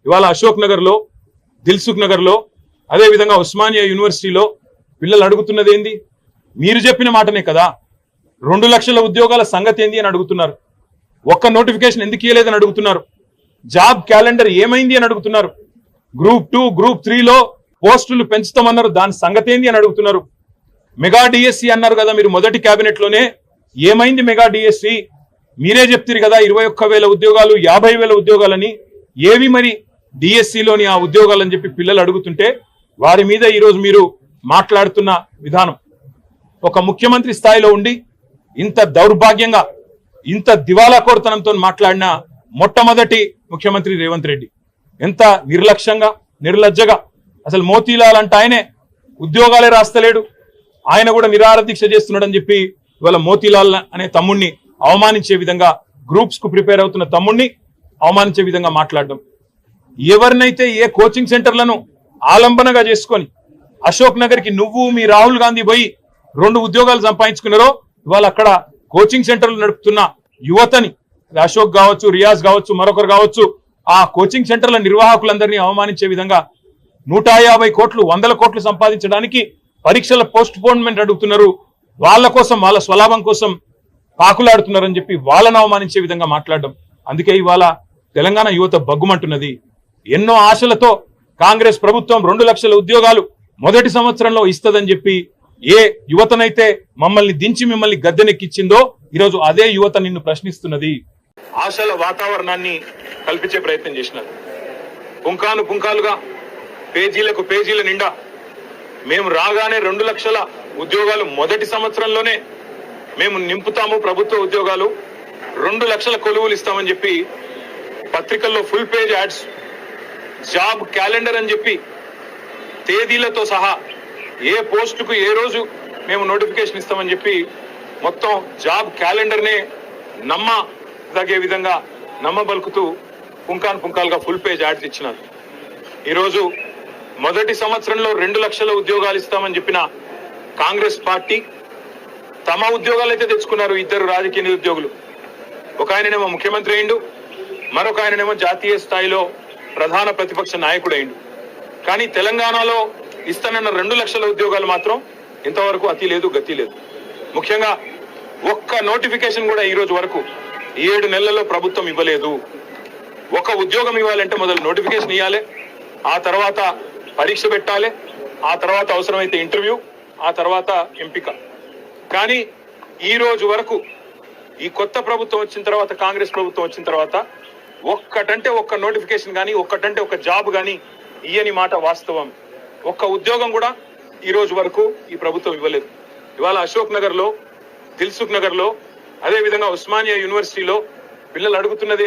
ఇవాళ అశోక్ నగర్ లో, దిల్సుఖ్ నగర్ లో, అదే విధంగా ఉస్మానియా యూనివర్సిటీలో పిల్లలు అడుగుతున్నది ఏంది? మీరు చెప్పిన మాటనే కదా, 2 లక్షల ఉద్యోగాల సంగతి ఏంది అని అడుగుతున్నారు. ఒక్క నోటిఫికేషన్ ఎందుకు ఇవ్వలేదని అడుగుతున్నారు. జాబ్ క్యాలెండర్ ఏమైంది అని అడుగుతున్నారు. గ్రూప్ 2, గ్రూప్ 3లో పోస్టులు పెంచుతామన్నారు, దాని సంగతి ఏంది అని అడుగుతున్నారు. మెగా డిఎస్సి అన్నారు కదా మీరు మొదటి కేబినెట్ లోనే, ఏమైంది మెగా డిఎస్సి? మీరే చెప్తారు కదా 21,000 ఉద్యోగాలు, 50,000 ఉద్యోగాలని. ఏవి మరి డిఎస్సిలోని ఆ ఉద్యోగాలని చెప్పి పిల్లలు అడుగుతుంటే వారి మీద ఈరోజు మీరు మాట్లాడుతున్న విధానం, ఒక ముఖ్యమంత్రి స్థాయిలో ఉండి ఇంత దౌర్భాగ్యంగా, ఇంత దివాలా కోరతనంతో మాట్లాడిన మొట్టమొదటి ముఖ్యమంత్రి రేవంత్ రెడ్డి. ఎంత నిర్లక్ష్యంగా, నిర్లజ్జగా, అసలు మోతీలాల్ అంటే ఆయనే ఉద్యోగాలే రాస్తలేడు, ఆయన కూడా నిరాహార దీక్ష చేస్తున్నాడని చెప్పి ఇవాళ మోతీలాల్ అనే తమ్ముణ్ణి అవమానించే విధంగా, గ్రూప్స్ కు ప్రిపేర్ అవుతున్న తమ్ముణ్ణి అవమానించే విధంగా మాట్లాడడం. ఎవరినైతే ఏ కోచింగ్ సెంటర్లను ఆలంబనగా చేసుకొని అశోక్ నగర్ కి నువ్వు మీ రాహుల్ గాంధీ పోయి 2 ఉద్యోగాలు సంపాదించుకున్నారో, ఇవాళ అక్కడ కోచింగ్ సెంటర్లు నడుపుతున్న యువతని, అశోక్ కావచ్చు, రియాజ్ కావచ్చు, మరొకరు కావచ్చు, ఆ కోచింగ్ సెంటర్ల నిర్వాహకులందరినీ అవమానించే విధంగా 150 కోట్లు, 100 కోట్లు సంపాదించడానికి పరీక్షల పోస్ట్ పోన్మెంట్ అడుగుతున్నారు. వాళ్ళ కోసం, వాళ్ళ స్వలాభం కోసం పాకులాడుతున్నారని చెప్పి వాళ్ళను అవమానించే విధంగా మాట్లాడడం. అందుకే ఇవాళ తెలంగాణ యువత బగ్గుమంటున్నది. ఎన్నో ఆశలతో కాంగ్రెస్ ప్రభుత్వం 2 లక్షల ఉద్యోగాలు మొదటి సంవత్సరంలో ఇస్తదని చెప్పి ఏ యువతనైతే మమ్మల్ని దించి మిమ్మల్ని గద్దెనెక్కించిందో, ఈరోజు అదే యువత నిన్ను ప్రశ్నిస్తున్నది. ఆశల వాతావరణాన్ని కల్పించే ప్రయత్నం చేసినారు. పుంకాను పుంకాలుగా, పేజీలకు పేజీల నిండా మేము రాగానే 2 లక్షల ఉద్యోగాలు మొదటి సంవత్సరంలోనే మేము నింపుతాము, ప్రభుత్వ ఉద్యోగాలు 2 లక్షల కొలువులు ఇస్తామని చెప్పి పత్రికల్లో full page ads, job calendar అని చెప్పి తేదీలతో సహా ఏ పోస్టుకు ఏ రోజు మేము నోటిఫికేషన్ ఇస్తామని చెప్పి మొత్తం జాబ్ క్యాలెండర్నే నమ్మదగే విధంగా నమ్మబలుకుతూ పుంకాను పుంకాలుగా ఫుల్ పేజ్ యాడ్స్ ఇచ్చినారు. ఈరోజు మొదటి సంవత్సరంలో 2 లక్షల ఉద్యోగాలు ఇస్తామని చెప్పిన కాంగ్రెస్ పార్టీ తమ ఉద్యోగాలు అయితే తెచ్చుకున్నారు. 2 రాజకీయ నిరుద్యోగులు, ఒక ఆయననేమో ముఖ్యమంత్రి అయిండు, మరొక ఆయననేమో జాతీయ స్థాయిలో ప్రధాన ప్రతిపక్ష నాయకుడు అయిండు. కానీ తెలంగాణలో ఇస్తానన్న 2 లక్షల ఉద్యోగాలు మాత్రం ఇంతవరకు అతి లేదు, గతి లేదు. ముఖ్యంగా ఒక్క నోటిఫికేషన్ కూడా ఈ రోజు వరకు 7 నెలల్లో ప్రభుత్వం ఇవ్వలేదు. ఒక ఉద్యోగం ఇవ్వాలంటే మొదలు నోటిఫికేషన్ ఇవ్వాలి, ఆ తర్వాత పరీక్ష పెట్టాలి, ఆ తర్వాత అవసరమైతే ఇంటర్వ్యూ, ఆ తర్వాత ఎంపిక. కానీ ఈ రోజు వరకు ఈ కొత్త ప్రభుత్వం వచ్చిన తర్వాత, కాంగ్రెస్ ప్రభుత్వం వచ్చిన తర్వాత ఒక్కటంటే ఒక్క నోటిఫికేషన్ కానీ, ఒక్కటంటే ఒక జాబ్ కానీ ఇయ్యని మాట వాస్తవం. ఒక్క ఉద్యోగం కూడా ఈ రోజు వరకు ఈ ప్రభుత్వం ఇవ్వలేదు. ఇవాళ అశోక్ నగర్ లో, దిల్సుఖ్ నగర్ లో, అదే విధంగా ఉస్మానియా యూనివర్సిటీలో పిల్లలు అడుగుతున్నది